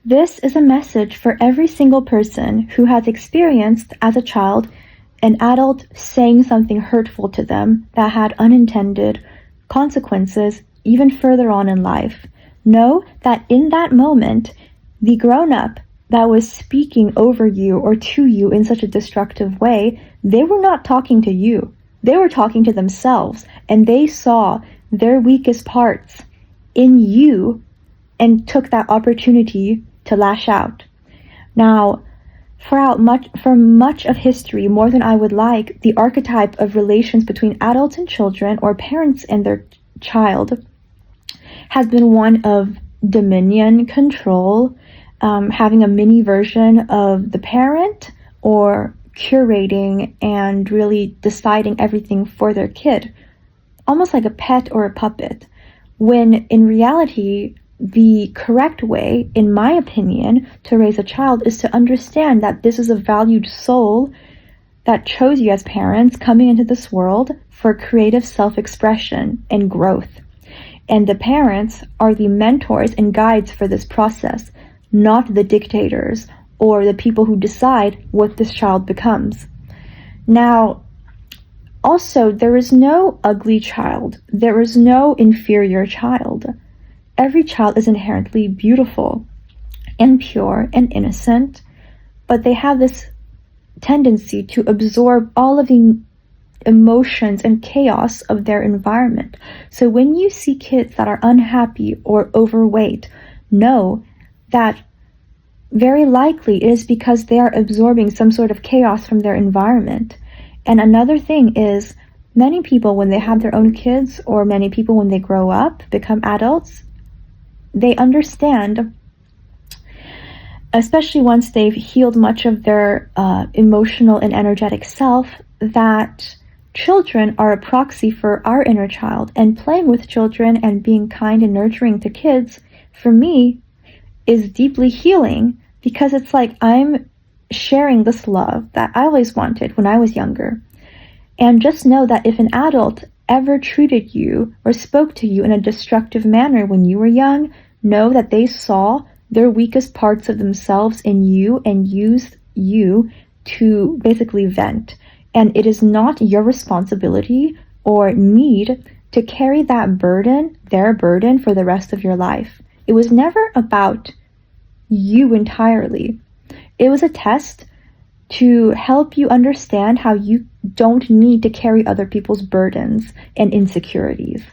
This is a message for every single person who has experienced as a child an adult saying something hurtful to them that had unintended consequences even further on in life. Know that in that moment, the grown-up that was speaking over you or to you in such a destructive way, they were not talking to you. They were talking to themselves, and they saw their weakest parts in you and took that opportunity to lash out. Now, for much of history, more than I would like, the archetype of relations between adults and children or parents and their child has been one of dominion, control, having a mini version of the parent, or curating and really deciding everything for their kid, almost like a pet or a puppet, when in reality, the correct way, in my opinion, to raise a child is to understand that this is a valued soul that chose you as parents coming into this world for creative self-expression and growth. And the parents are the mentors and guides for this process, not the dictators or the people who decide what this child becomes. Now, also, there is no ugly child. There is no inferior child. Every child is inherently beautiful and pure and innocent, but they have this tendency to absorb all of the emotions and chaos of their environment. So when you see kids that are unhappy or overweight, know that very likely it is because they are absorbing some sort of chaos from their environment. And another thing is, many people when they have their own kids, or many people when they grow up, become adults, they understand, especially once they've healed much of their emotional and energetic self, that children are a proxy for our inner child. And playing with children and being kind and nurturing to kids, for me, is deeply healing, because it's like I'm sharing this love that I always wanted when I was younger. And just know that if an adult ever treated you or spoke to you in a destructive manner when you were young, know that they saw their weakest parts of themselves in you and used you to basically vent. And it is not your responsibility or need to carry that burden, their burden, for the rest of your life. It was never about you entirely. It was a test to help you understand how you don't need to carry other people's burdens and insecurities.